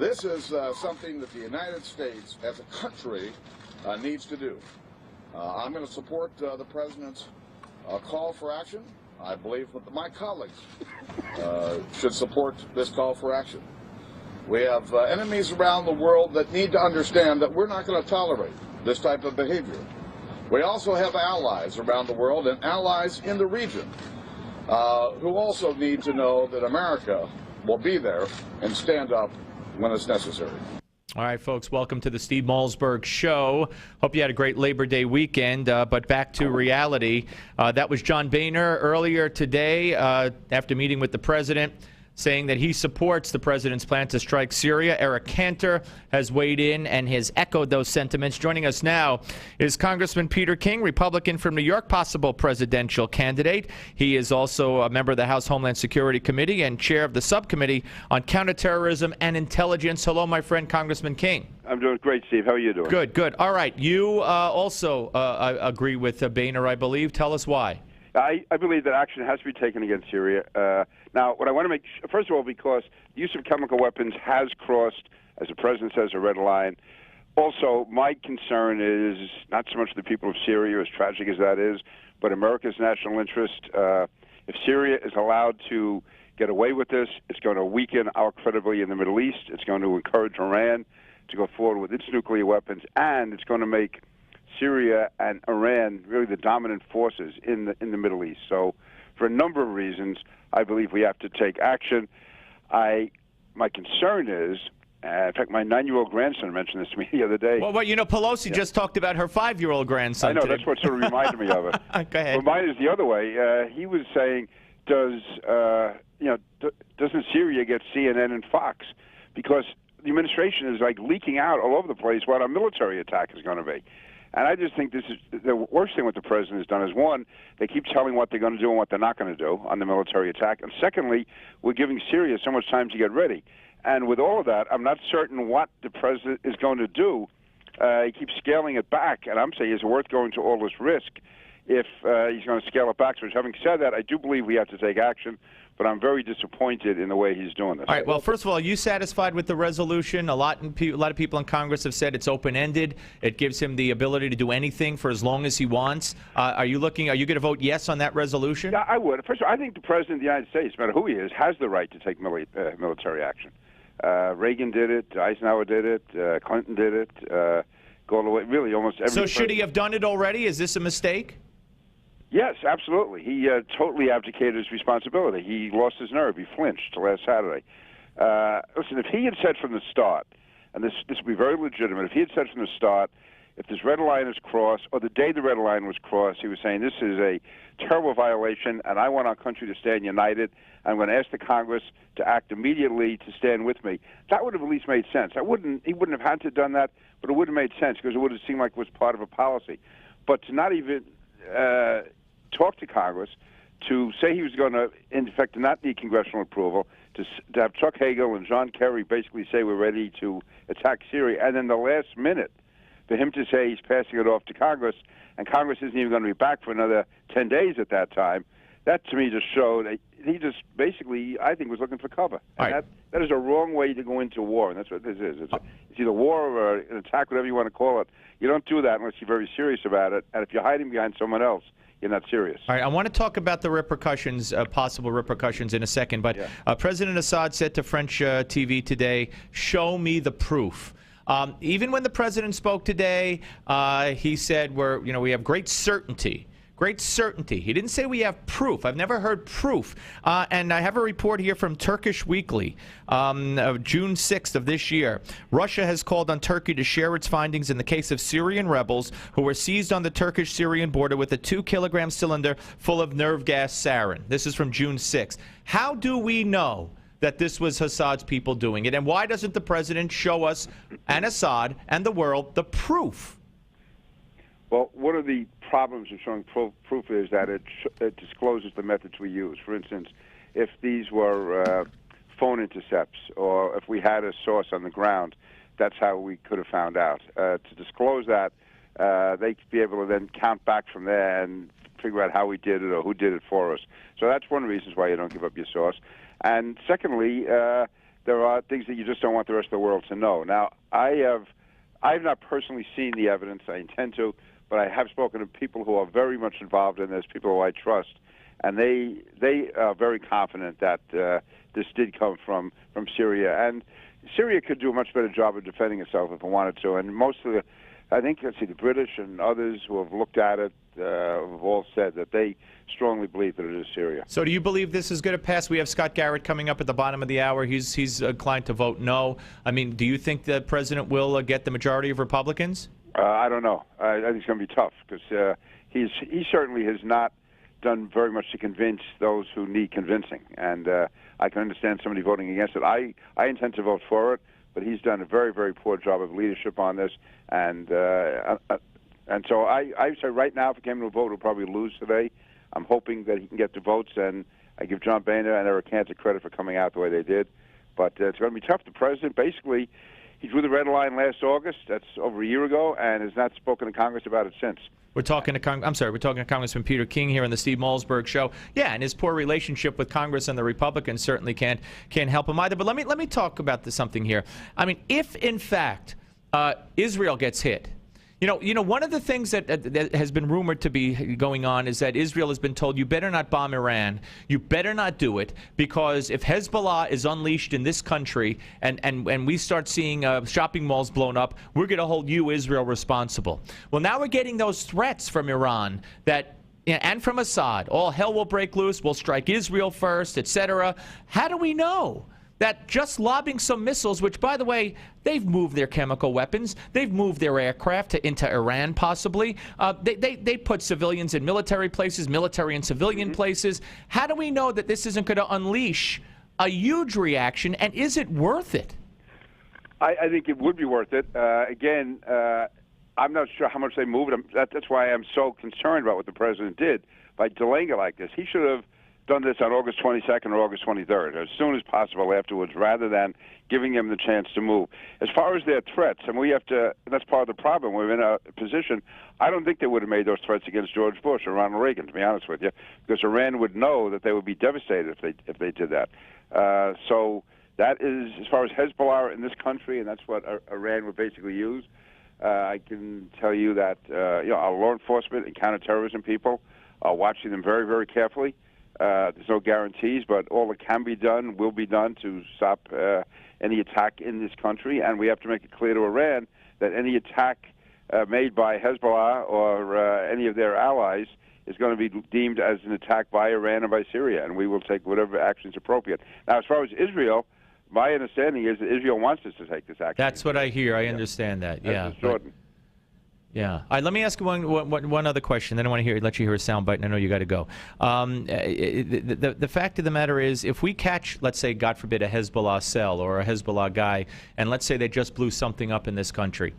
This is something that the United States as a country needs to do. I'm going to support the President's call for action. I believe that my colleagues should support this call for action. We have enemies around the world that need to understand that we're not going to tolerate this type of behavior. We also have allies around the world and allies in the region who also need to know that America will be there and stand up when it's necessary. All right, folks, welcome to the Steve Malzberg Show. Hope you had a great Labor Day weekend, but back to reality. That was John Boehner earlier today after meeting with the president, saying that he supports the president's plan to strike Syria. Eric Cantor has weighed in and has echoed those sentiments. Joining us now is Congressman Peter King, Republican from New York, possible presidential candidate. He is also a member of the House Homeland Security Committee and chair of the subcommittee on counterterrorism and intelligence. Hello, my friend, Congressman King. I'm doing great, Steve. How are you doing? Good, good. All right. You also agree with Boehner, I believe. Tell us why. I believe that action has to be taken against Syria. Now, what I want to make, first of all, because the use of chemical weapons has crossed, as the president says, a red line. Also, my concern is not so much the people of Syria, as tragic as that is, but America's national interest. If Syria is allowed to get away with this, it's going to weaken our credibility in the Middle East. It's going to encourage Iran to go forward with its nuclear weapons, and it's going to make Syria and Iran really the dominant forces in the Middle East. So for a number of reasons, I believe we have to take action. My concern is, in fact, my 9-year-old grandson mentioned this to me the other day. Well, you know, Pelosi just talked about her 5-year-old grandson. I know, today. that's what sort of reminded me of it. Go ahead. But mine is the other way. He was saying, doesn't Syria get CNN and Fox? Because the administration is like leaking out all over the place what our military attack is going to be. And I just think this is the worst thing what the president has done is, one, they keep telling what they're going to do and what they're not going to do on the military attack. And secondly, we're giving Syria so much time to get ready. And with all of that, I'm not certain what the president is going to do. He keeps scaling it back. And I'm saying, is it worth going to all this risk if he's going to scale it back? So having said that, I do believe we have to take action. But I'm very disappointed in the way he's doing this. All right. Well, first of all, are you satisfied with the resolution? A lot of people in Congress have said it's open-ended. It gives him the ability to do anything for as long as he wants. Are you going to vote yes on that resolution? Yeah, I would. First of all, I think the president of the United States, no matter who he is, has the right to take military action. Reagan did it. Eisenhower did it. Clinton did it. Go all the way. Really, almost every. So should he have done it already? Is this a mistake? Yes, absolutely. He totally abdicated his responsibility. He lost his nerve. He flinched last Saturday. Listen, if he had said from the start, and this would be very legitimate, if he had said from the start, if this red line is crossed, or the day the red line was crossed, he was saying this is a terrible violation, and I want our country to stand united. I'm going to ask the Congress to act immediately to stand with me. That would have at least made sense. He wouldn't have had to have done that, but it would have made sense because it would have seemed like it was part of a policy. But to not even talk to Congress, to say he was going to, in fact, not need congressional approval, to have Chuck Hagel and John Kerry basically say we're ready to attack Syria, and then the last minute for him to say he's passing it off to Congress, and Congress isn't even going to be back for another 10 days at that time, that to me just showed he just basically, I think, was looking for cover. And right. that is a wrong way to go into war, and that's what this is. It's either war or an attack, whatever you want to call it. You don't do that unless you're very serious about it, and if you're hiding behind someone else, you're not serious. All right, I want to talk about the repercussions, possible repercussions in a second, but President Assad said to French TV today, show me the proof. Even when the president spoke today, he said we have great certainty. Great certainty. He didn't say we have proof. I've never heard proof. And I have a report here from Turkish Weekly of June 6th of this year. Russia has called on Turkey to share its findings in the case of Syrian rebels who were seized on the Turkish-Syrian border with a 2-kilogram cylinder full of nerve gas sarin. This is from June 6th. How do we know that this was Assad's people doing it? And why doesn't the president show us and Assad and the world the proof? Well, one of the problems of showing proof is that it discloses the methods we use. For instance, if these were phone intercepts or if we had a source on the ground, that's how we could have found out. To disclose that, they'd be able to then count back from there and figure out how we did it or who did it for us. So that's one of the reasons why you don't give up your source. And secondly, there are things that you just don't want the rest of the world to know. Now, I've not personally seen the evidence. I intend to, but I have spoken to people who are very much involved in this, people who I trust, and they are very confident that this did come from Syria. And Syria could do a much better job of defending itself if it wanted to. And most of the British and others who have looked at it have all said that they strongly believe that it is Syria. So do you believe this is going to pass? We have Scott Garrett coming up at the bottom of the hour. He's inclined to vote no. I mean, do you think the president will get the majority of Republicans? I don't know. I think it's going to be tough because he certainly has not done very much to convince those who need convincing. And I can understand somebody voting against it. I intend to vote for it, but he's done a very, very poor job of leadership on this. And so I say right now, if it came to a vote, we'll probably lose today. I'm hoping that he can get the votes, and I give John Boehner and Eric Cantor credit for coming out the way they did. But it's going to be tough. The president, basically, he drew the red line last August. That's over a year ago, and has not spoken to Congress about it since. We're talking to Congressman Peter King here on the Steve Malzberg Show. Yeah, and his poor relationship with Congress and the Republicans certainly can't help him either. But let me talk about something here. I mean, if in fact Israel gets hit. You know, one of the things that has been rumored to be going on is that Israel has been told, you better not bomb Iran, you better not do it, because if Hezbollah is unleashed in this country and we start seeing shopping malls blown up, we're going to hold you, Israel, responsible. Well, now we're getting those threats from Iran that, and from Assad, all hell will break loose, we'll strike Israel first, etc. How do we know that just lobbing some missiles, which, by the way, they've moved their chemical weapons, they've moved their aircraft into Iran, possibly. They put civilians in military places, military and civilian places. How do we know that this isn't going to unleash a huge reaction, and is it worth it? I think it would be worth it. Again, I'm not sure how much they moved. That's why I'm so concerned about what the president did by delaying it like this. He should have done this on August 22nd or August 23rd, as soon as possible afterwards, rather than giving them the chance to move. As far as their threats, and that's part of the problem. We're in a position, I don't think they would have made those threats against George Bush or Ronald Reagan, to be honest with you, because Iran would know that they would be devastated if they did that. So that is, as far as Hezbollah in this country, and that's what Iran would basically use. I can tell you that our law enforcement and counterterrorism people are watching them very, very carefully. There's no guarantees, but all that can be done will be done to stop any attack in this country. And we have to make it clear to Iran that any attack made by Hezbollah or any of their allies is going to be deemed as an attack by Iran and by Syria, and we will take whatever action is appropriate. Now, as far as Israel, my understanding is that Israel wants us to take this action. That's what I hear. I understand that. Yeah. Jordan. Yeah. All right, let me ask you one other question. Then I want to let you hear a soundbite, and I know you got to go. The fact of the matter is, if we catch, let's say, God forbid, a Hezbollah cell or a Hezbollah guy, and let's say they just blew something up in this country,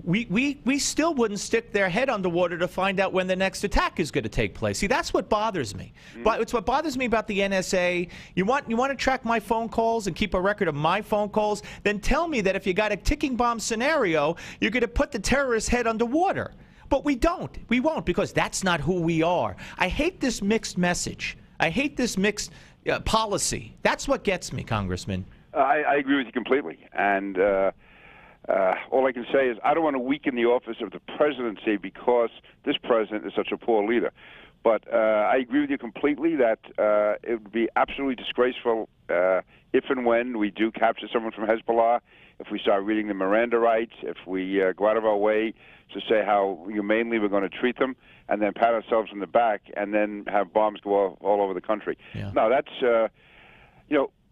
we still wouldn't stick their head underwater to find out when the next attack is going to take place. See, that's what bothers me. But it's what bothers me about the NSA. You want to track my phone calls and keep a record of my phone calls? Then tell me that if you got a ticking bomb scenario, you're going to put the terrorist's head underwater. But we don't. We won't, because that's not who we are. I hate this mixed message. I hate this mixed policy. That's what gets me, Congressman. I agree with you completely. And all I can say is I don't want to weaken the office of the presidency because this president is such a poor leader. But I agree with you completely that it would be absolutely disgraceful if and when we do capture someone from Hezbollah, if we start reading the Miranda rights, if we go out of our way to say how humanely we're going to treat them, and then pat ourselves on the back, and then have bombs go all over the country. Yeah. No, that's,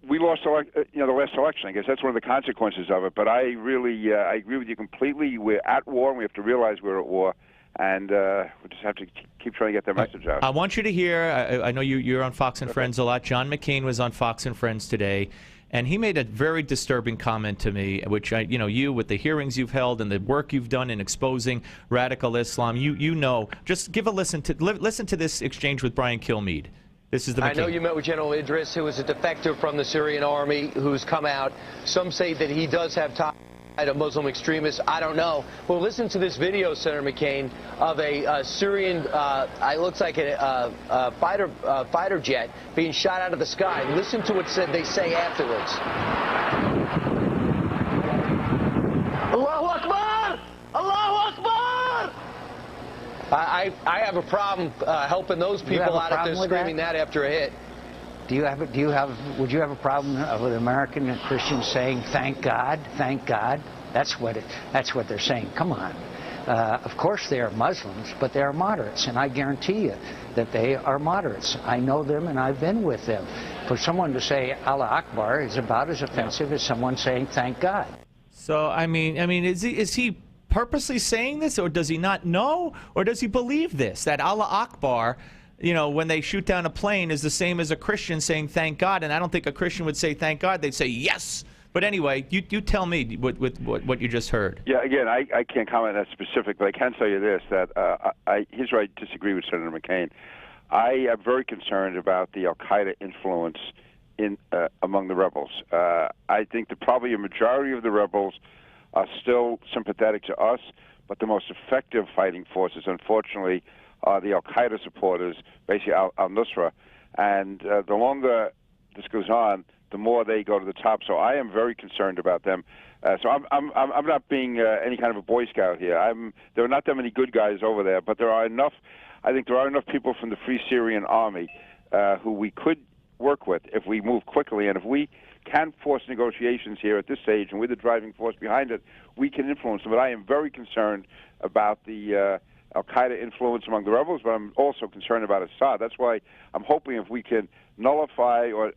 we lost the last election. I guess that's one of the consequences of it. But I really I agree with you completely. We're at war, and we have to realize we're at war. And we just have to keep trying to get that message out. I want you to hear, I know you're on Fox and Friends a lot. John McCain was on Fox and Friends today, and he made a very disturbing comment to me, which, you, with the hearings you've held and the work you've done in exposing radical Islam, you know. Just give a listen to this exchange with Brian Kilmeade. This is the McCain. I know you met with General Idris, who is a defector from the Syrian army, who's come out. Some say that he does have ties Muslim extremists, I don't know. Well, listen to this video, Senator McCain, of a Syrian, it looks like a fighter jet being shot out of the sky. Listen to what they say afterwards. Allahu Akbar! Allahu Akbar! I have a problem helping those people out if they're screaming that after a hit. Would you have a problem with American Christians saying, thank God, thank God? That's what they're saying. Come on. Of course they are Muslims, but they are moderates, and I guarantee you that they are moderates. I know them, and I've been with them. For someone to say Allah Akbar is about as offensive as someone saying, thank God. So, I mean, is he purposely saying this, or does he not know, or does he believe this, that Allah Akbar, you know, when they shoot down a plane, is the same as a Christian saying thank God? And I don't think a Christian would say thank God. They'd say yes. But anyway, you tell me with what you just heard. Yeah, again, I can't comment on that specifically. I can tell you this, that here's where I disagree with Senator McCain. I am very concerned about the al-Qaeda influence among the rebels. I think that probably a majority of the rebels are still sympathetic to us, but the most effective fighting forces, unfortunately, are the al-Qaeda supporters, basically al-Nusra. And the longer this goes on, the more they go to the top. So I am very concerned about them. So I'm not being any kind of a Boy Scout here. There are not that many good guys over there, but there are enough. I think there are enough people from the Free Syrian Army who we could work with if we move quickly, and if we can force negotiations here at this stage, and we're the driving force behind it, we can influence them. But I am very concerned about the al-Qaeda influence among the rebels, but I'm also concerned about Assad. That's why I'm hoping if we can nullify or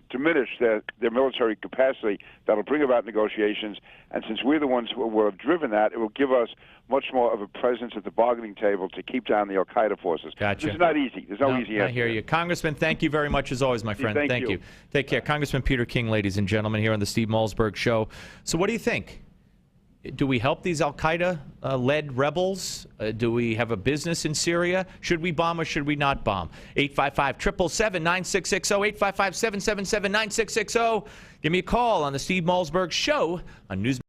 diminish their military capacity, that'll bring about negotiations. And since we're the ones who have driven that, it will give us much more of a presence at the bargaining table to keep down the al-Qaeda forces. Gotcha. This is not easy. There's no easy answer. I hear you. Congressman, thank you very much as always, my friend. Thank you. Take care. Congressman Peter King, ladies and gentlemen, here on the Steve Malzberg Show. So what do you think? Do we help these al-Qaeda-led rebels? Do we have a business in Syria? Should we bomb or should we not bomb? 855-777-9660, 855-777-9660. Give me a call on the Steve Malzberg Show on Newsmax.